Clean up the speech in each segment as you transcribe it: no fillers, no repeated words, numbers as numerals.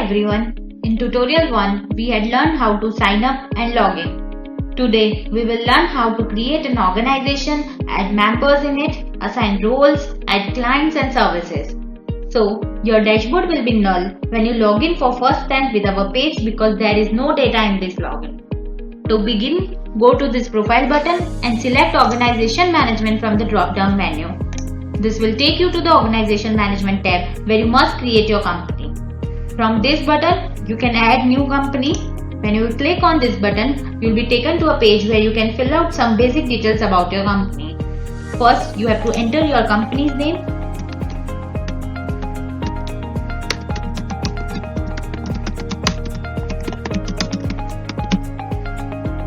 everyone. In tutorial 1, we had learned how to sign up and log in. Today, we will learn how to create an organization, add members in it, assign roles, add clients and services. So, your dashboard will be null when you log in for first time with our page because there is no data in this login. To begin, go to this profile button and select Organization Management from the drop-down menu. This will take you to the Organization Management tab where you must create your company. From this button, you can add new company. When you click on this button, you will be taken to a page where you can fill out some basic details about your company. First, you have to enter your company's name.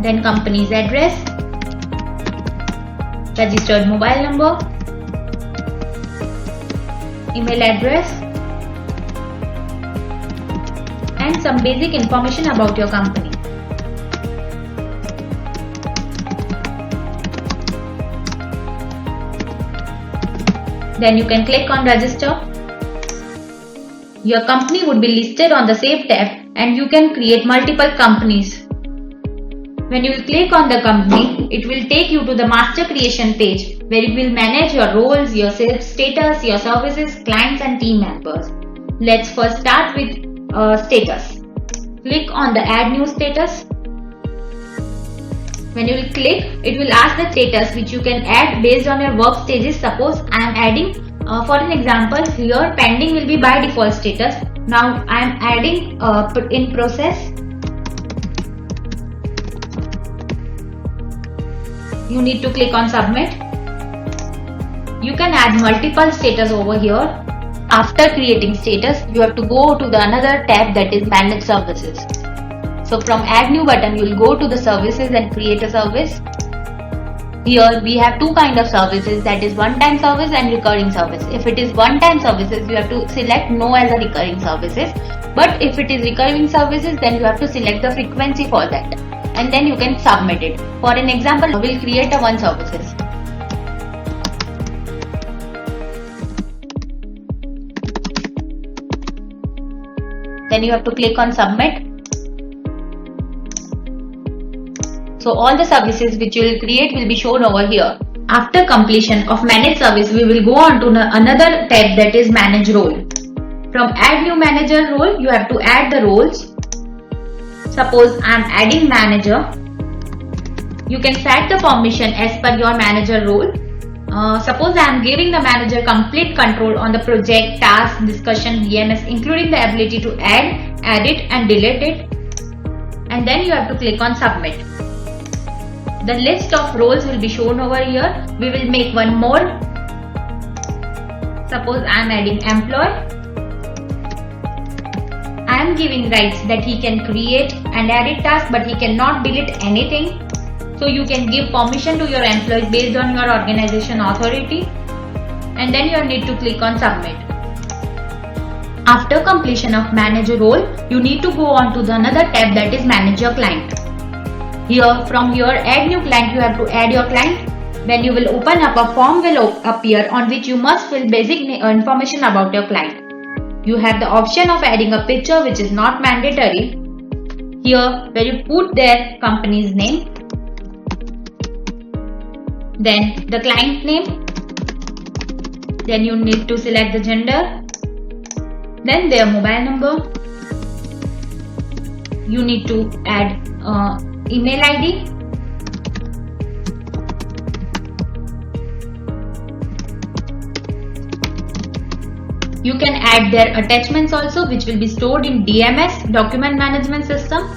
Then company's address, registered mobile number, email address, and some basic information about your company. Then you can click on register. Your company would be listed on the Save tab and you can create multiple companies. When you will click on the company, it will take you to the master creation page where you will manage your roles, your sales status, your services, clients and team members. Let's first start with status. Click on the add new status. When you will click, it will ask the status which you can add based on your work stages. Suppose I am adding, for an example, here pending will be by default status. Now I am adding in process. You need to click on submit. You can add multiple status over here. After creating status, you have to go to the another tab that is manage services. So from add new button, you will go to the services and create a service. Here we have two kind of services, that is one-time service and recurring service. If it is one-time services, you have to select no as a recurring services. But if it is recurring services, then you have to select the frequency for that. And then you can submit it. For an example, we will create a one services. Then you have to click on submit. So all the services which you will create will be shown over here. After completion of manage service, we will go on to another tab that is manage role. From add new manager role, you have to add the roles. Suppose I am adding manager. You can set the permission as per your manager role. Suppose I am giving the manager complete control on the project, task, discussion, DMS, including the ability to add, edit and delete it. And then you have to click on submit. The list of roles will be shown over here. We will make one more. Suppose I am adding employee. I am giving rights that he can create and edit tasks but he cannot delete anything. So you can give permission to your employees based on your organization authority. And then you need to click on submit. After completion of manage role, you need to go on to the another tab that is manage your client. Here from here add new client, you have to add your client. Then you will open up a form will appear on which you must fill basic information about your client. You have the option of adding a picture which is not mandatory. Here where you put their company's name, then the client name, then you need to select the gender, then their mobile number. You need to add email ID. You can add their attachments also which will be stored in DMS, document management system,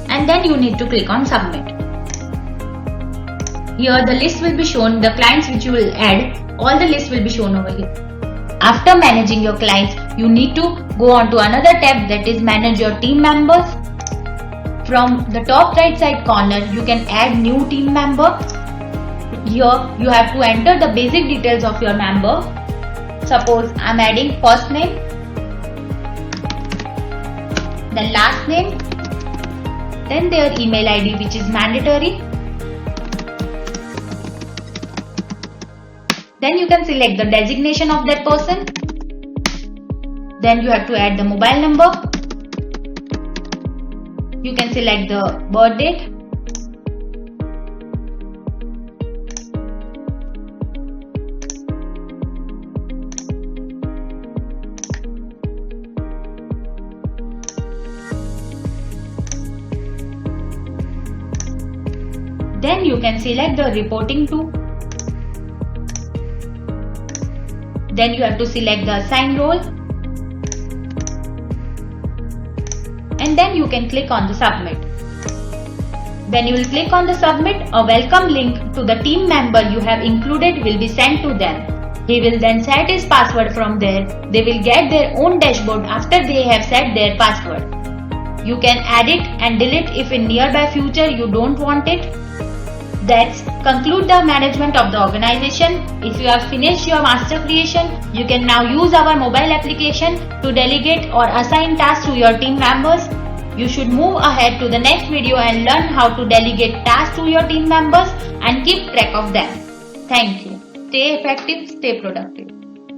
and then you need to click on submit. Here the list will be shown, the clients which you will add, all the list will be shown over here. After managing your clients, you need to go on to another tab that is manage your team members. From the top right side corner, you can add new team member. Here you have to enter the basic details of your member. Suppose I am adding first name, then last name, then their email ID which is mandatory. Then you can select the designation of that person. Then you have to add the mobile number. You can select the birth date. Then you can select the reporting to. Then you have to select the assign role. And then you can click on the submit. When you will click on the submit, a welcome link to the team member you have included will be sent to them. He will then set his password from there. They will get their own dashboard after they have set their password. You can add it and delete if in nearby future you don't want it. That's conclude the management of the organization. If you have finished your master creation, you can now use our mobile application to delegate or assign tasks to your team members. You should move ahead to the next video and learn how to delegate tasks to your team members and keep track of them. Thank you. Stay effective, stay productive.